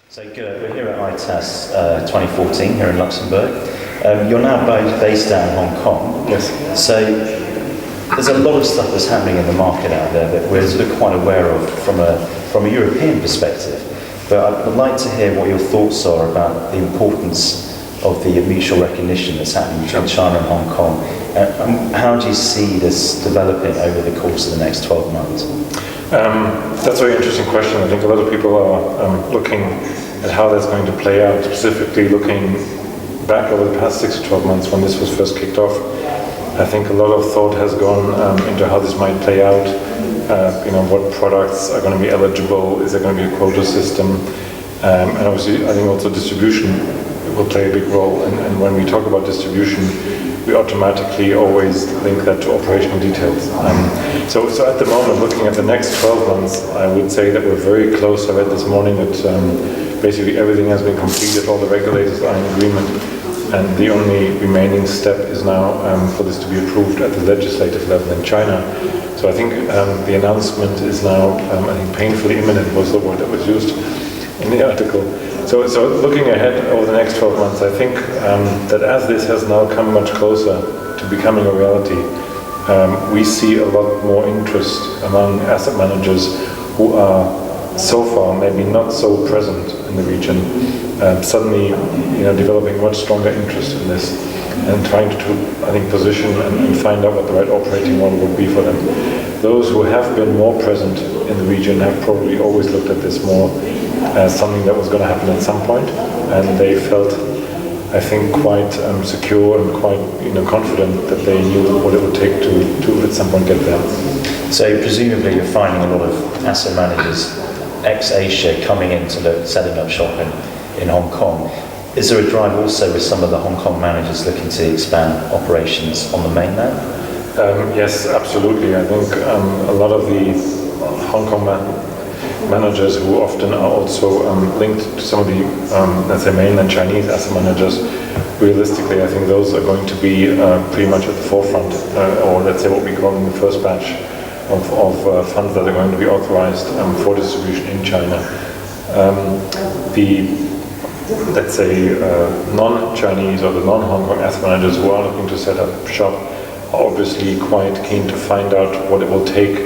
So Gert, we're here at ITAS 2014 here in Luxembourg. You're now both based down in Hong Kong. Yes. So there's a lot of stuff that's happening in the market out there that we're sort of quite aware of from a European perspective. But I would like to hear what your thoughts are about the importance of the mutual recognition that's happening between China and Hong Kong. How do you see this developing over the course of the next 12 months? That's a very interesting question. I think a lot of people are looking at how that's going to play out, specifically looking back over the past 6 to 12 months when this was first kicked off. I think a lot of thought has gone into how this might play out. What products are going to be eligible? Is there going to be a quota system? And obviously, I think also distribution will play a big role. And when we talk about distribution, we automatically always link that to operational details. So at the moment, looking at the next 12 months, I would say that we're very close. I read this morning that basically everything has been completed, all the regulators are in agreement, and the only remaining step is now for this to be approved at the legislative level in China. So I think the announcement is now, I think painfully imminent was the word that was used in the article. So looking ahead over the next 12 months, I think that as this has now come much closer to becoming a reality, we see a lot more interest among asset managers who are so far maybe not so present in the region, suddenly developing much stronger interest in this and trying to, I think, position and find out what the right operating model would be for them. Those who have been more present in the region have probably always looked at this more as something that was going to happen at some point, and they felt, I think, quite secure and quite confident that they knew what it would take to at some point get there. So presumably you're finding a lot of asset managers ex-Asia coming in to setting up shop in Hong Kong. Is there a drive also with some of the Hong Kong managers looking to expand operations on the mainland? Yes, absolutely. I think a lot of the Hong Kong managers who often are also linked to some of the, let's say, mainland Chinese asset managers, realistically, I think those are going to be pretty much at the forefront, or let's say what we call in the first batch of funds that are going to be authorized for distribution in China. Let's say, non-Chinese or the non-Hong Kong asset managers who are looking to set up shop are obviously quite keen to find out what it will take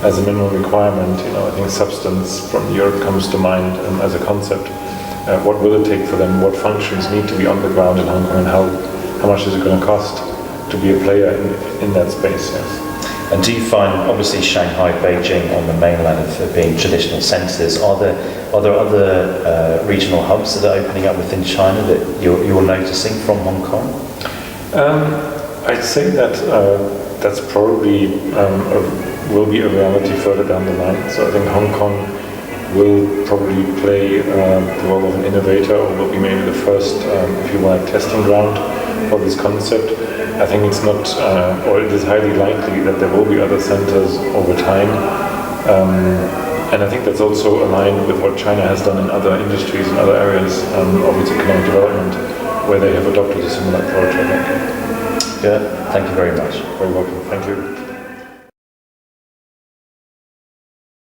as a minimum requirement. I think substance from Europe comes to mind as a concept. What will it take for them? What functions need to be on the ground in Hong Kong, and how much is it going to cost to be a player in that space? Yes. And do you find, obviously Shanghai, Beijing on the mainland for being traditional centres, are there other regional hubs that are opening up within China that you're noticing from Hong Kong? I'd say that that's probably will be a reality further down the line. So I think Hong Kong will probably play the role of an innovator, or will be maybe the first, if you like, testing ground for this concept. I think it's not, or it is highly likely that there will be other centers over time. And I think that's also aligned with what China has done in other industries and other areas of its economic development, where they have adopted a similar approach, I think. Yeah, thank you very much. Very welcome. Thank you.